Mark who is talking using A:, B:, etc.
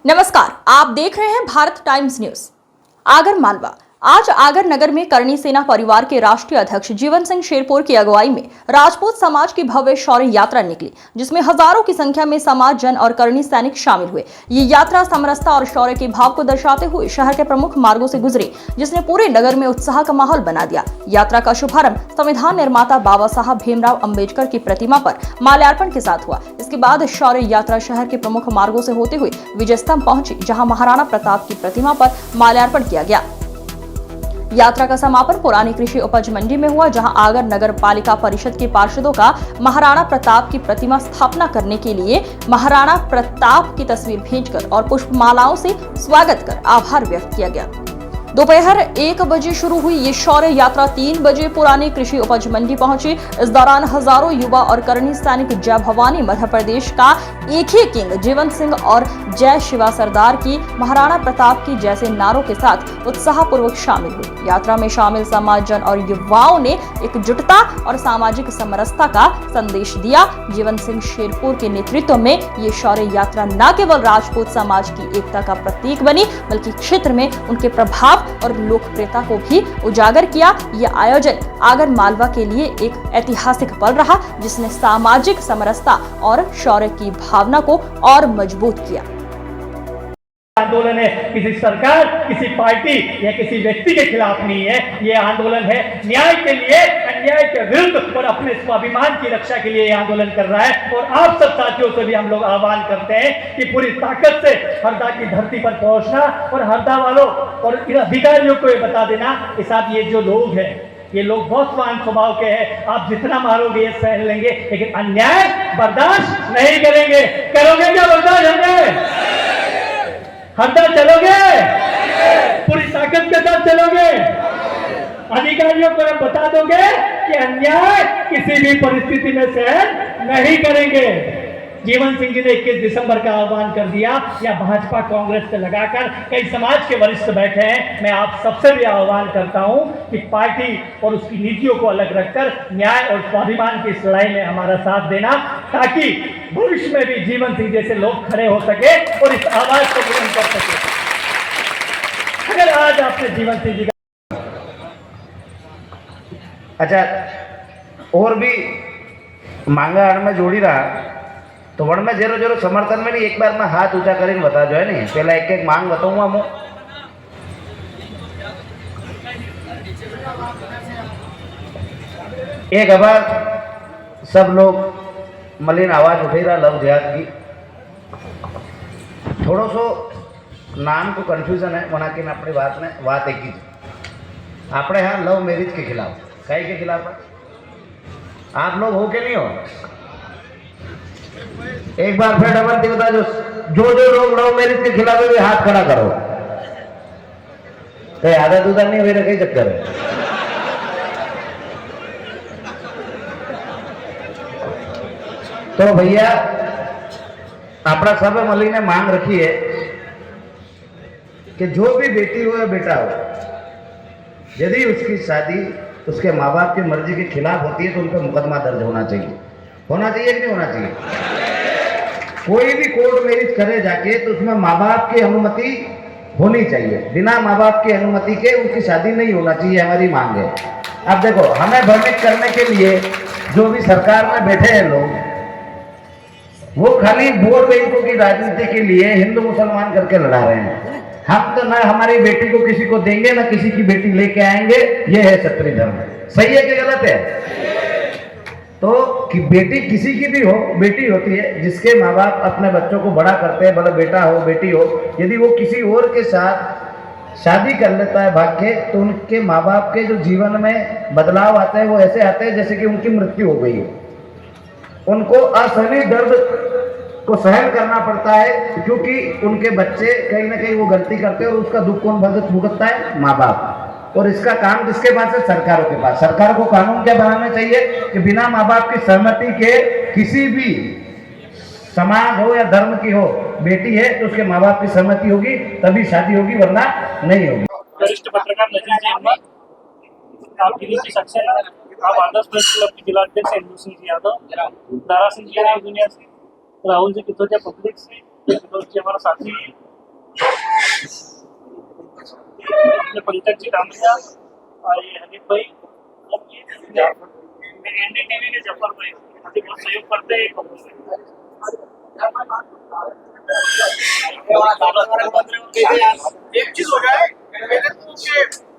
A: नमस्कार, आप देख रहे हैं भारत टाइम्स न्यूज। आगर मालवा। आज आगर नगर में करणी सेना परिवार के राष्ट्रीय अध्यक्ष जीवन सिंह शेरपुर की अगुवाई में राजपूत समाज की भव्य शौर्य यात्रा निकली, जिसमें हजारों की संख्या में समाज जन और करणी सैनिक शामिल हुए। ये यात्रा समरसता और शौर्य के भाव को दर्शाते हुए शहर के प्रमुख मार्गों से गुजरी, जिसने पूरे नगर में उत्साह का माहौल बना दिया। यात्रा का शुभारंभ संविधान निर्माता बाबा साहब भीमराव अंबेडकर की प्रतिमा पर माल्यार्पण के साथ हुआ। इसके बाद शौर्य यात्रा शहर के प्रमुख मार्गों से होते हुए विजय स्तंभ पहुंची, जहां महाराणा प्रताप की प्रतिमा पर माल्यार्पण किया गया। यात्रा का समापन पुरानी कृषि उपज मंडी में हुआ, जहां आगर नगर पालिका परिषद के पार्षदों का महाराणा प्रताप की प्रतिमा स्थापना करने के लिए महाराणा प्रताप की तस्वीर भेजकर और पुष्पमालाओं से स्वागत कर आभार व्यक्त किया गया। दोपहर 1 बजे शुरू हुई ये शौर्य यात्रा 3 बजे पुरानी कृषि उपज मंडी पहुंची। इस दौरान हजारों युवा और करणी सैनिक जय भवानी मध्य प्रदेश का एक ही किंग जीवन सिंह और जय शिवा सरदार की महाराणा प्रताप की जैसे नारों के साथ उत्साहपूर्वक शामिल हुए। यात्रा में शामिल समाज जन और युवाओं ने एकजुटता और सामाजिक समरसता का संदेश दिया। जीवन सिंह शेरपुर के नेतृत्व में ये शौर्य यात्रा न केवल राजपूत समाज की एकता का प्रतीक बनी, बल्कि क्षेत्र में उनके प्रभाव और लोकप्रियता को भी उजागर किया। यह आयोजन आगर मालवा के लिए एक ऐतिहासिक पल रहा, जिसने सामाजिक समरसता और शौर्य की भावना को और मजबूत किया।
B: आंदोलन है किसी सरकार, किसी पार्टी या किसी व्यक्ति के खिलाफ नहीं है। ये आंदोलन है न्याय के लिए, अन्याय के विरुद्ध और अपने स्वाभिमान की रक्षा के लिए ये आंदोलन कर रहा है। और आप सब साथियों से भी हम लोग आह्वान करते हैं कि पूरी ताकत से हरदा की धरती पर पहुंचना और हरदा वालों और अधिकारियों को ये बता देना कि साहब ये जो लोग हैं, ये लोग बहुत स्वान स्वभाव के हैं, आप जितना मारोगे ये सह लेंगे, लेकिन अन्याय बर्दाश्त नहीं करेंगे। करोगे क्या बर्दाश्त हमें? हरदा चलोगे? पूरी ताकत के साथ चलोगे? अधिकारियों को बता दोगे कि अन्याय किसी भी परिस्थिति में सहन नहीं करेंगे। जीवन सिंह जी ने 21 दिसंबर का आह्वान कर दिया, या भाजपा कांग्रेस से लगाकर कई समाज के वरिष्ठ बैठे हैं। मैं आप सबसे भी आह्वान करता हूं कि पार्टी और उसकी नीतियों को अलग रखकर न्याय और स्वाभिमान की इस लड़ाई में हमारा साथ देना, ताकि भविष्य में भी जीवन सिंह जैसे लोग खड़े हो सके और इस आवाज को बुलंद कर सके। अगर आज आपने जीवन सिंह जी का
C: अच्छा और भी मांगा में जोड़ी रहा तो वण में जरो जरो समर्थन में नहीं, एक बार मैं हाथ ऊंचा करके बता जो है नहीं, पहला एक एक मांग बताऊंगा मैं। एक बार सब लोग मलिन आवाज उठे रहा लव जिहाद की, थोड़ो सो नाम को कंफ्यूजन है वहां की अपनी बात में बात एक ही अपने यहाँ लव मैरिज के खिलाफ, कई के खिलाफ है? आप लोग हो के नहीं हो? एक बार फिर डबल बता जो लोग लव मैरिज के खिलाफ है हाथ खड़ा करो। कहीं आधा दूधा नहीं हुए कई चक्कर है। तो भैया अपना सब मली ने मांग रखी है कि जो भी बेटी हो या बेटा हो, यदि उसकी शादी उसके माँ बाप की मर्जी के खिलाफ होती है तो उन पर मुकदमा दर्ज होना चाहिए। होना चाहिए कि नहीं होना चाहिए? कोई भी कोर्ट मैरिज करे जाके तो उसमें माँ बाप की अनुमति होनी चाहिए। बिना माँ बाप की अनुमति के उनकी शादी नहीं होना चाहिए, हमारी मांग है। अब देखो, हमें भ्रमित करने के लिए जो भी सरकार में बैठे हैं लोग, वो खाली वोट बैंकों की राजनीति के लिए हिंदू मुसलमान करके लड़ा रहे हैं। हम तो ना हमारी बेटी को किसी को देंगे ना किसी की बेटी लेके आएंगे। ये है क्षत्रिय धर्म। सही है कि गलत है? तो कि बेटी किसी की भी हो, बेटी होती है। जिसके माँ बाप अपने बच्चों को बड़ा करते हैं, भले बेटा हो बेटी हो, यदि वो किसी और के साथ शादी कर लेता है भाग के, तो उनके माँ बाप के जो जीवन में बदलाव आते हैं वो ऐसे आते हैं जैसे कि उनकी मृत्यु हो गई है। उनको असहनीय दर्द को सहन करना पड़ता है, क्योंकि उनके बच्चे कहीं ना कहीं वो गलती करते हैं और उसका दुख कौन भुगतता है? माँ बाप। और इसका काम किसके पास है? सरकारों के पास। सरकार को कानून क्या बनाना चाहिए कि बिना माँ बाप की सहमति के किसी भी समाज हो या धर्म की हो, बेटी है तो उसके माँ बाप की सहमति होगी तभी शादी होगी, वरना नहीं होगी।
D: वरिष्ठ पत्रकार नजीर जी अहमद, आप दिल्ली से आप आदर्श प्रेस क्लब के जिलाध्यक्ष इंदु सिंह जी यादव, दारा सिंह जी दुनिया से, राहुल जी कितोजा पब्लिक से, हमारा साथी अपने पंकज जी डामरिया और ये हनीफ भाई और ये एनडीटीवी के जफर भाई मुझे बहुत सहयोग करते हैं
E: एक चीज हो जाए